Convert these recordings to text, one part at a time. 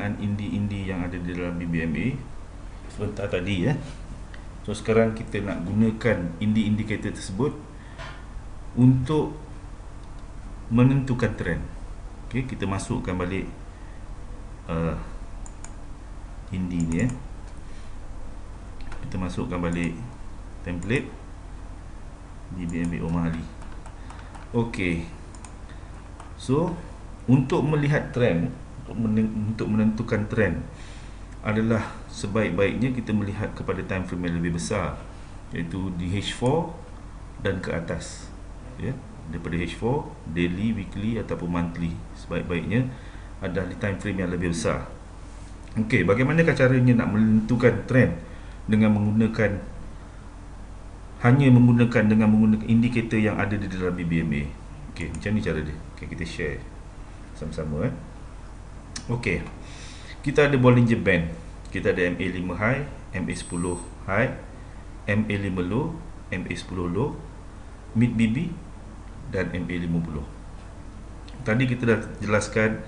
penggunaan indi-indi yang ada di dalam BBMA sebentar tadi ya. So sekarang kita nak gunakan indi-indikator tersebut untuk menentukan trend. Okey, kita masukkan balik indi ni ya. Kita masukkan balik template BBMA O'Malley. Okey. So untuk melihat trend, untuk menentukan trend adalah sebaik-baiknya kita melihat kepada time frame yang lebih besar, iaitu di H4 dan ke atas ya. Daripada H4, daily, weekly ataupun monthly, sebaik-baiknya adalah di time frame yang lebih besar. Okey, bagaimanakah caranya nak menentukan trend dengan menggunakan menggunakan indikator yang ada di dalam BBMA. Okey, macam ni cara dia. Okey, kita share sama-sama Okey. Kita ada Bollinger Band. Kita ada MA5 high, MA10 high, MA5 low, MA10 low, mid BB dan MA50. Tadi kita dah jelaskan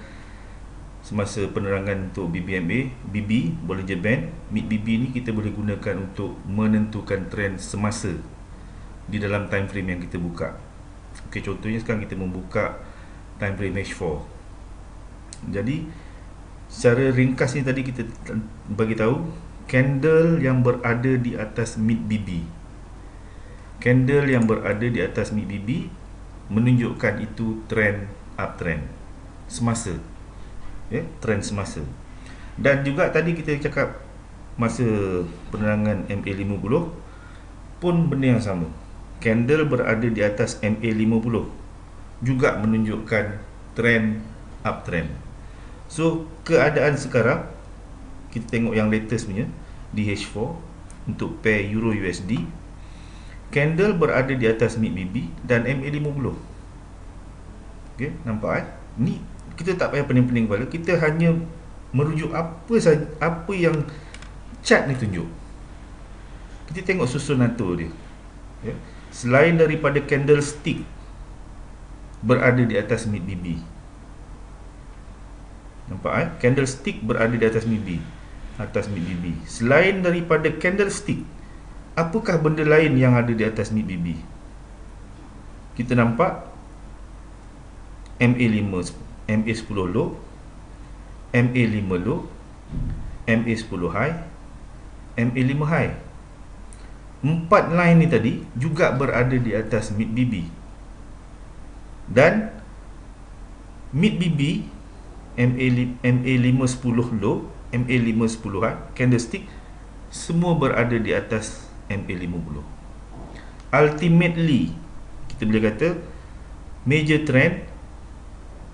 semasa penerangan untuk BBMA, BB, Bollinger Band, mid BB ni kita boleh gunakan untuk menentukan trend semasa di dalam time frame yang kita buka. Okey, contohnya sekarang kita membuka time frame H4. Jadi secara ringkas ni tadi kita bagi tahu candle yang berada di atas mid BB. Candle yang berada di atas mid BB menunjukkan itu trend uptrend semasa. Ya, trend semasa. Dan juga tadi kita cakap masa penerangan MA50 pun benda yang sama. Candle berada di atas MA50 juga menunjukkan trend uptrend. So keadaan sekarang kita tengok yang latest punya di H4 untuk pair Euro USD, candle berada di atas mid BB dan MA50. Okey, nampak ni kita tak payah pening-pening kepala, kita hanya merujuk apa yang chart ni tunjuk. Kita tengok susunatur dia ya. Selain daripada candlestick berada di atas mid BB, nampak candlestick berada di atas mid BB. Selain daripada candlestick, apakah benda lain yang ada di atas mid BB? Kita nampak MA10 low, MA5 low, MA10 high, MA5 high. 4 line ni tadi juga berada di atas mid BB. Dan mid BB, MA510 low, MA510 high, candlestick semua berada di atas MA50. Ultimately kita boleh kata major trend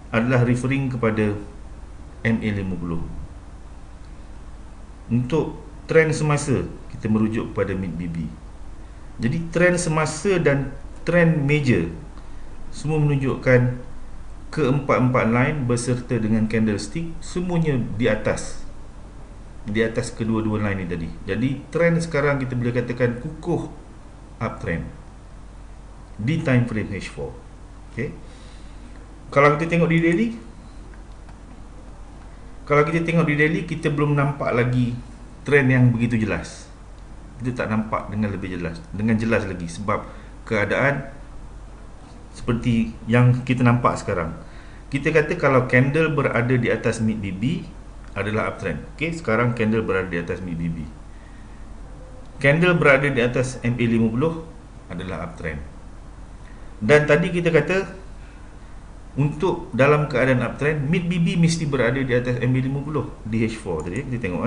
adalah referring kepada MA50. Untuk trend semasa kita merujuk kepada mid BB. Jadi trend semasa dan trend major semua menunjukkan keempat-empat line beserta dengan candlestick semuanya di atas kedua-dua line ni tadi. Jadi trend sekarang kita boleh katakan kukuh uptrend di time frame H4. Okey. Kalau kita tengok di daily, kita belum nampak lagi trend yang begitu jelas. Kita tak nampak dengan jelas lagi sebab keadaan seperti yang kita nampak sekarang. Kita kata kalau candle berada di atas mid BB adalah uptrend. Okey, sekarang candle berada di atas mid BB. Candle berada di atas MA50 adalah uptrend. Dan tadi kita kata untuk dalam keadaan uptrend, mid BB mesti berada di atas MA50 di H4 tadi. Kita tengok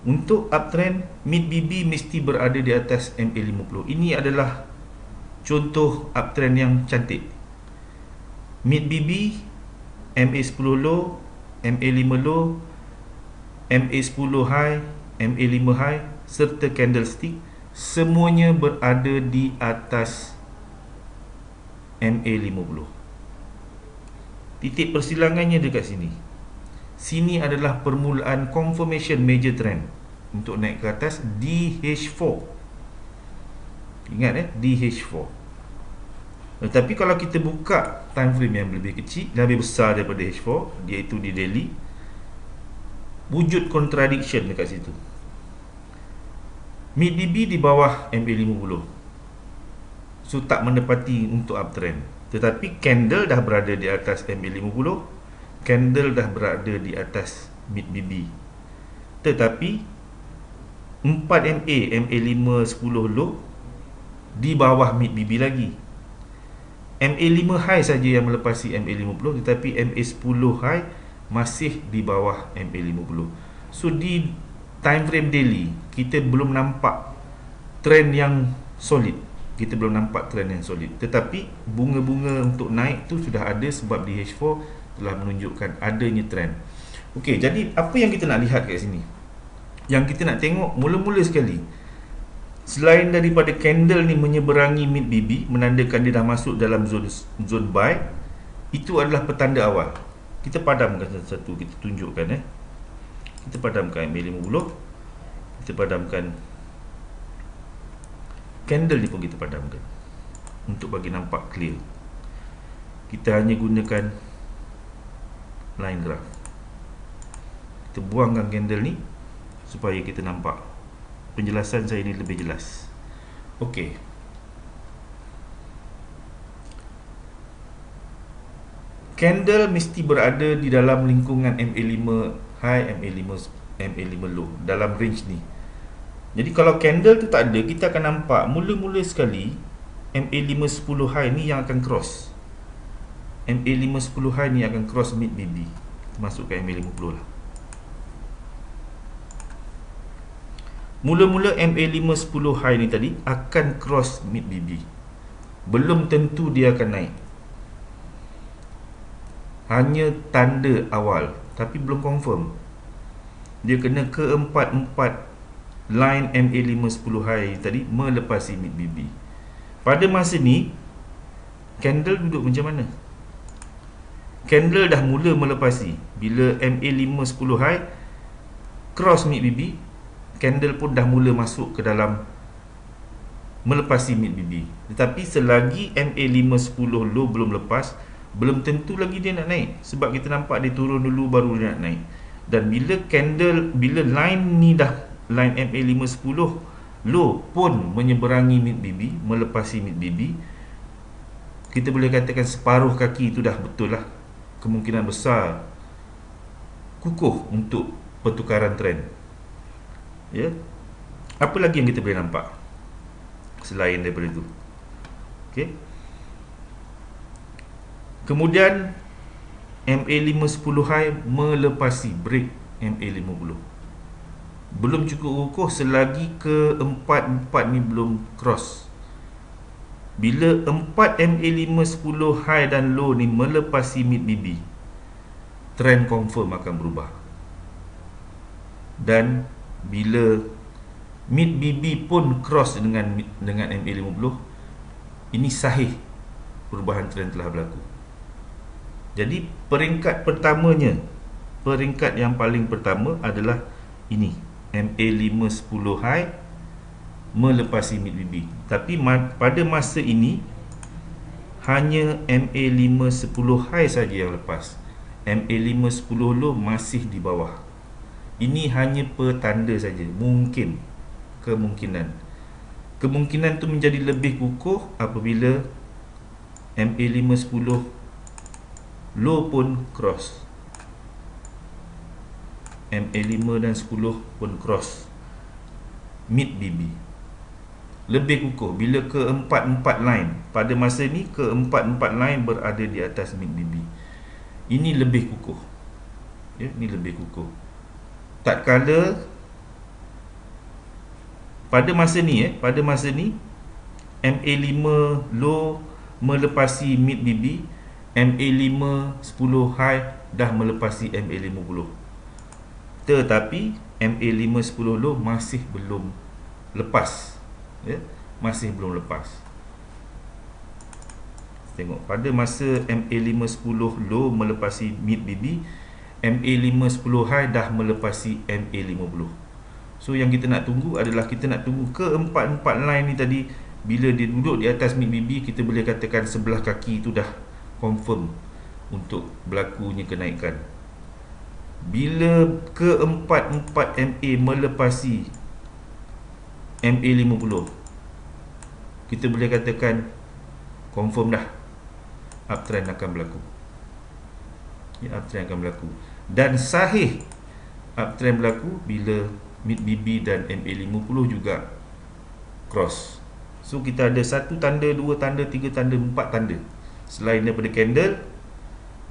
untuk uptrend, mid BB mesti berada di atas MA50. Ini adalah contoh uptrend yang cantik. Mid BB, MA10 low, MA5 low, MA10 high, MA5 high serta candlestick semuanya berada di atas MA50. Titik persilangannya dekat sini. Sini adalah permulaan confirmation major trend untuk naik ke atas di H4. Ingat di H4. Tetapi kalau kita buka time frame yang lebih kecil, lebih besar daripada H4, iaitu di daily, wujud contradiction dekat situ. Mid BB di bawah MA50, so tak menepati untuk uptrend. Tetapi candle dah berada di atas MA50, candle dah berada di atas mid BB. Tetapi 4MA, MA510 low di bawah mid BB lagi. MA5 high saja yang melepasi MA50, tetapi MA10 high masih di bawah MA50. So di time frame daily kita belum nampak trend yang solid. Kita belum nampak trend yang solid. Tetapi bunga-bunga untuk naik tu sudah ada sebab DH4 telah menunjukkan adanya trend. Okey, jadi apa yang kita nak lihat kat sini? Yang kita nak tengok mula-mula sekali, selain daripada candle ni menyeberangi mid BB, menandakan dia dah masuk dalam zone buy, itu adalah petanda awal. Kita padamkan satu-satu, kita tunjukkan Kita padamkan MA50, kita padamkan candle ni pun kita padamkan untuk bagi nampak clear. Kita hanya gunakan line graph. Kita buangkan candle ni supaya kita nampak penjelasan saya ni lebih jelas. Okey. Candle mesti berada di dalam lingkungan MA5 high, MA5 low, dalam range ni. Jadi kalau candle tu tak ada, kita akan nampak mula-mula sekali MA510 high ni yang akan cross. MA510 high ni akan cross mid BB. Masuk ke MA50 lah. Mula-mula MA510 high ni tadi akan cross mid BB. Belum tentu dia akan naik. Hanya tanda awal, tapi belum confirm. Dia kena ke-4 line MA510 high tadi melepasi mid BB. Pada masa ni candle duduk macam mana? Candle dah mula melepasi. Bila MA510 high cross mid BB, candle pun dah mula masuk ke dalam melepasi mid BB. Tetapi selagi MA510 low belum lepas, belum tentu lagi dia nak naik. Sebab kita nampak dia turun dulu baru dia nak naik. Dan bila line ni dah, line MA510 low pun menyeberangi mid BB, melepasi mid BB, kita boleh katakan separuh kaki itu dah betul lah. Kemungkinan besar kukuh untuk pertukaran trend. Ya. Apa lagi yang kita boleh nampak selain daripada itu? Okey. Kemudian MA510 high melepasi break MA50. Belum cukup kukuh selagi ke-4 ni belum cross. Bila 4 MA510 high dan low ni melepasi mid BB, trend confirm akan berubah. Dan bila mid BB pun cross dengan MA50, ini sahih perubahan trend telah berlaku. Jadi peringkat yang paling pertama adalah ini, MA510 high melepasi mid BB. Tapi pada masa ini hanya MA510 high saja yang lepas. MA510 low masih di bawah. Ini hanya petanda saja. Kemungkinan tu menjadi lebih kukuh apabila MA510 low pun cross. MA5 dan 10 pun cross mid BB. Lebih kukuh bila ke-4 line. Pada masa ni ke-4 line berada di atas mid BB. Ini lebih kukuh. Ya, ini lebih kukuh. Tak kala pada masa ni MA5 low melepasi mid BB, MA5 10 high dah melepasi MA50. Tetapi MA5 10 low masih belum lepas. Ya, masih belum lepas. Tengok pada masa MA5 10 low melepasi mid BB, MA5 10 high dah melepasi MA50. So yang kita nak tunggu adalah kita nak tunggu ke-4 line ni tadi. Bila dia duduk di atas mid BB, kita boleh katakan sebelah kaki itu dah confirm untuk berlakunya kenaikan. Bila keempat-empat MA melepasi MA50, kita boleh katakan confirm dah uptrend akan berlaku. Uptrend akan berlaku. Dan sahih uptrend berlaku bila mid BB dan MA50 juga cross. So kita ada satu tanda, dua tanda, tiga tanda, empat tanda. Selain daripada candle,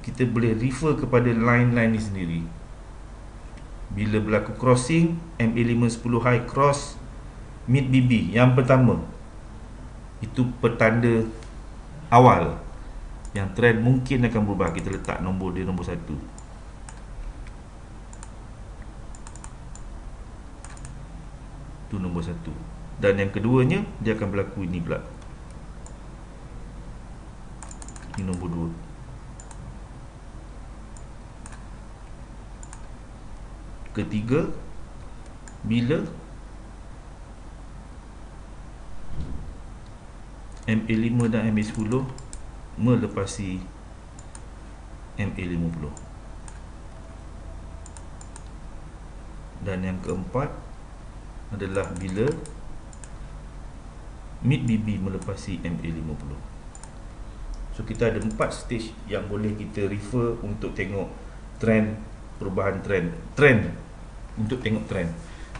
kita boleh refer kepada line-line ni sendiri. Bila berlaku crossing, MA510 high cross mid BB yang pertama, itu petanda awal yang trend mungkin akan berubah. Kita letak nombor dia nombor 1. Itu nombor 1. Dan yang keduanya, dia akan berlaku ini pula. Ini nombor 2. Ketiga, bila MA5 dan MA10 melepasi MA50. Dan yang keempat adalah bila mid BB melepasi MA50. So kita ada 4 stage yang boleh kita refer untuk tengok trend, perubahan trend untuk tengok trend.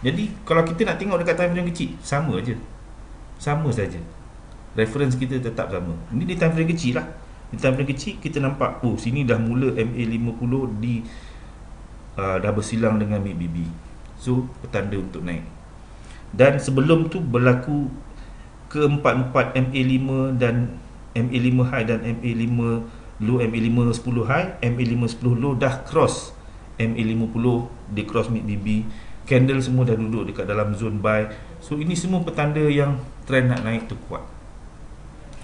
Jadi kalau kita nak tengok dekat time frame kecil, sama je, sama saja, reference kita tetap sama. Ini di time frame kecil lah. Di time frame kecil kita nampak, oh sini dah mula MA50 di dah bersilang dengan mid BB. So petanda untuk naik. Dan sebelum tu berlaku keempat-empat MA5 dan MA5 high dan MA5 low, MA510 high, MA510 low dah cross MA50, dia cross mid BB, candle semua dah duduk dekat dalam zone buy. So ini semua petanda yang trend nak naik tu kuat.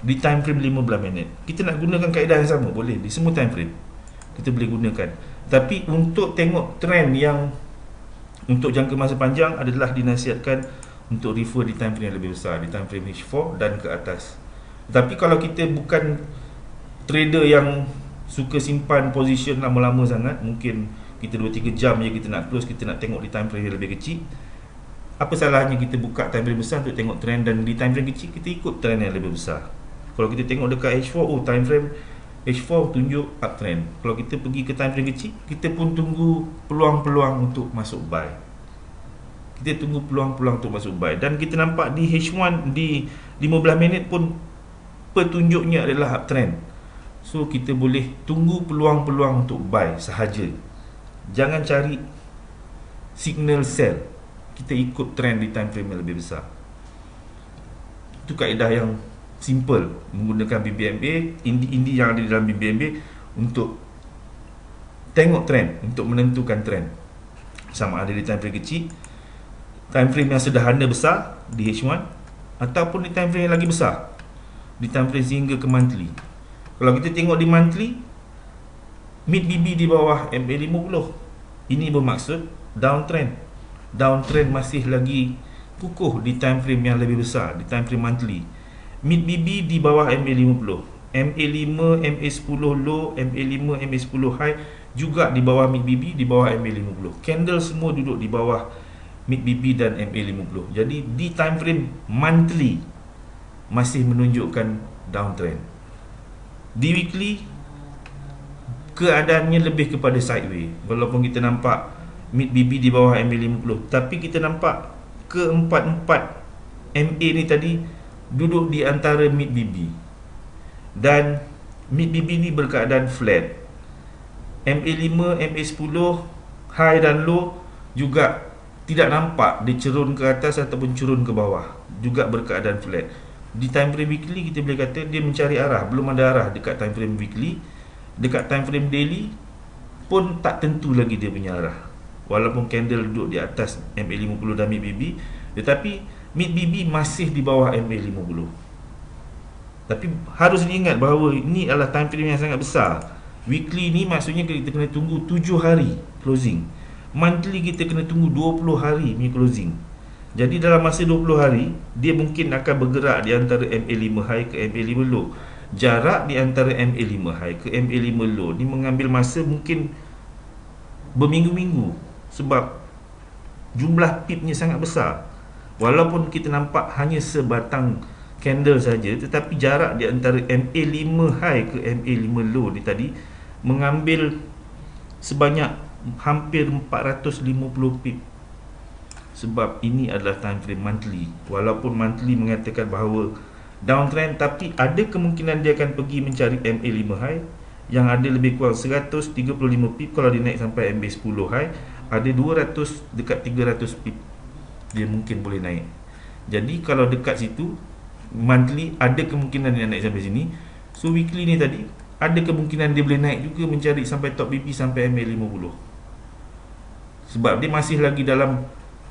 Di time frame 15 minit kita nak gunakan kaedah yang sama, boleh di semua time frame kita boleh gunakan. Tapi untuk tengok trend yang untuk jangka masa panjang adalah dinasihatkan untuk refer di time frame yang lebih besar, di time frame H4 dan ke atas. Tapi kalau kita bukan trader yang suka simpan position lama-lama sangat, mungkin kita 2-3 jam je kita nak close, kita nak tengok di time frame yang lebih kecil, apa salahnya kita buka time frame besar untuk tengok trend, dan di time frame kecil kita ikut trend yang lebih besar. Kalau kita tengok dekat H4, oh time frame H4 tunjuk uptrend. Kalau kita pergi ke time frame kecil, kita pun tunggu peluang-peluang untuk masuk buy. Kita tunggu peluang-peluang untuk masuk buy. Dan kita nampak di H1 di 15 minit pun petunjuknya adalah uptrend. So kita boleh tunggu peluang-peluang untuk buy sahaja. Jangan cari signal sell. Kita ikut trend di time frame yang lebih besar. Itu kaedah yang simple menggunakan BBMA, indi yang ada di dalam BBMA untuk tengok trend, untuk menentukan trend. Sama ada di time frame kecil, time frame yang sederhana besar di H1, ataupun di time frame yang lagi besar, di time frame sehingga ke monthly. Kalau kita tengok di monthly, mid BB di bawah MA50, ini bermaksud downtrend. Downtrend masih lagi kukuh di time frame yang lebih besar, di time frame monthly. Mid BB di bawah MA50, MA5, MA10 low, MA5, MA10 high juga di bawah mid BB, di bawah MA50. Candle semua duduk di bawah mid BB dan MA50. Jadi di time frame monthly masih menunjukkan downtrend. Di weekly keadaannya lebih kepada sideway. Walaupun kita nampak mid BB di bawah MA50, tapi kita nampak keempat-empat MA ni tadi duduk di antara mid BB, dan mid BB ni berkeadaan flat. MA5, MA10 high dan low juga tidak nampak dia cerun ke atas ataupun cerun ke bawah, juga berkeadaan flat. Di time frame weekly kita boleh kata dia mencari arah, belum ada arah dekat time frame weekly. Dekat time frame daily pun tak tentu lagi dia punya arah. Walaupun candle duduk di atas MA50 dan mid BB, tetapi mid BB masih di bawah MA50. Tapi harus diingat bahawa ini adalah time frame yang sangat besar. Weekly ni maksudnya kita kena tunggu 7 hari closing. Monthly kita kena tunggu 20 hari ni closing. Jadi dalam masa 20 hari, dia mungkin akan bergerak di antara MA5 high ke MA5 low. Jarak di antara MA5 high ke MA5 low ni mengambil masa mungkin berminggu-minggu sebab jumlah pipnya sangat besar. Walaupun kita nampak hanya sebatang candle saja, tetapi jarak di antara MA5 high ke MA5 low ni tadi mengambil sebanyak hampir 450 pip. Sebab ini adalah time frame monthly. Walaupun monthly mengatakan bahawa downtrend, tapi ada kemungkinan dia akan pergi mencari MA5 high yang ada lebih kurang 135 pip. Kalau dia naik sampai MA10 high, ada 200 dekat 300 pip dia mungkin boleh naik. Jadi kalau dekat situ monthly ada kemungkinan dia naik sampai sini. So weekly ni tadi ada kemungkinan dia boleh naik juga mencari sampai top BP sampai MA50. Sebab dia masih lagi dalam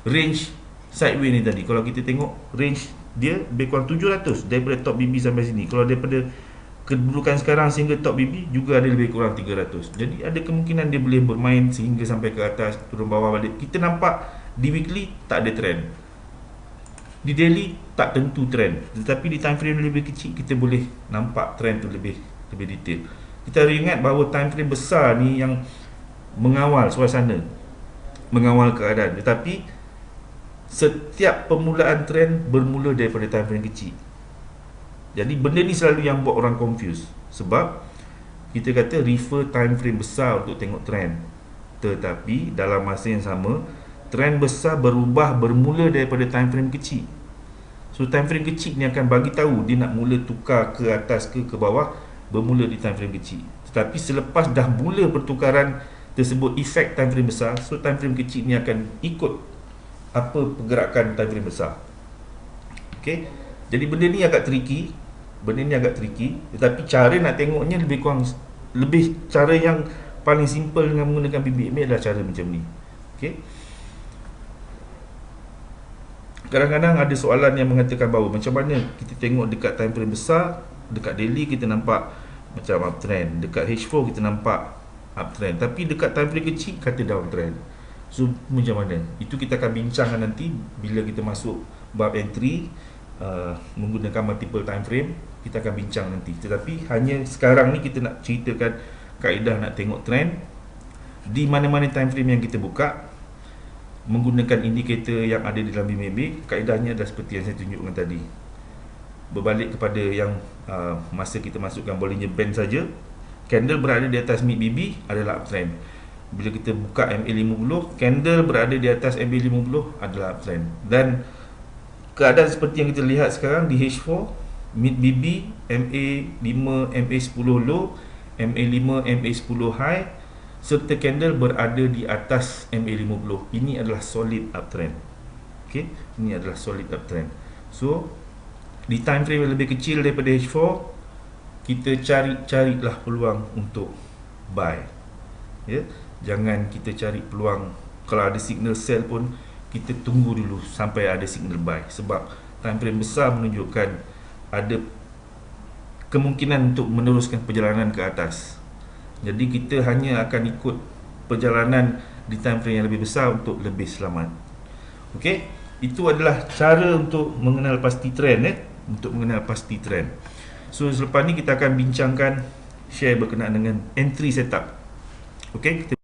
range sideways ni tadi. Kalau kita tengok range dia lebih kurang 700 daripada top BB sampai sini. Kalau daripada kedudukan sekarang sehingga top BB juga ada lebih kurang 300. Jadi ada kemungkinan dia boleh bermain sehingga sampai ke atas, turun bawah balik. Kita nampak di weekly tak ada trend, di daily tak tentu trend, tetapi di time frame lebih kecil kita boleh nampak trend tu lebih detail. Kita ingat bahawa time frame besar ni yang mengawal suasana, mengawal keadaan, tetapi setiap permulaan trend bermula daripada time frame kecil. Jadi benda ni selalu yang buat orang confuse. Sebab kita kata refer time frame besar untuk tengok trend, tetapi dalam masa yang sama trend besar berubah bermula daripada time frame kecil. So time frame kecil ni akan bagi tahu dia nak mula tukar ke atas ke bawah bermula di time frame kecil. Tetapi selepas dah mula pertukaran tersebut efek time frame besar, so time frame kecil ni akan ikut apa pergerakan time frame besar. Okey. Jadi benda ni agak tricky. Tetapi cara nak tengoknya lebih kurang cara yang paling simple dengan menggunakan BBMA adalah cara macam ni. Okey. Kadang-kadang ada soalan yang mengatakan bahawa macam mana kita tengok dekat time frame besar, dekat daily kita nampak macam uptrend, dekat H4 kita nampak uptrend, tapi dekat time frame kecil kata downtrend. So macam mana? Itu kita akan bincangkan nanti bila kita masuk bab entry menggunakan multiple time frame. Kita akan bincang nanti. Tetapi hanya sekarang ni kita nak ceritakan kaedah nak tengok trend di mana-mana time frame yang kita buka menggunakan indikator yang ada di dalam BMB. Kaedahnya adalah seperti yang saya tunjukkan tadi. Berbalik kepada yang masa kita masukkan Bollinger Band saja, candle berada di atas mid BB adalah uptrend. Bila kita buka MA50, candle berada di atas MA50 adalah uptrend. Dan keadaan seperti yang kita lihat sekarang di H4, mid BB, MA5, MA10 low, MA5, MA10 high, serta candle berada di atas MA50. Ini adalah solid uptrend. Okey, ini adalah solid uptrend. So di time frame yang lebih kecil daripada H4, kita carilah peluang untuk buy. Ya, jangan kita cari peluang kalau ada signal sell pun kita tunggu dulu sampai ada signal buy, sebab time frame besar menunjukkan ada kemungkinan untuk meneruskan perjalanan ke atas. Jadi kita hanya akan ikut perjalanan di time frame yang lebih besar untuk lebih selamat. Okey, itu adalah cara untuk mengenal pasti trend, untuk mengenal pasti trend. So selepas ni kita akan bincangkan share berkenaan dengan entry setup. Okey, kita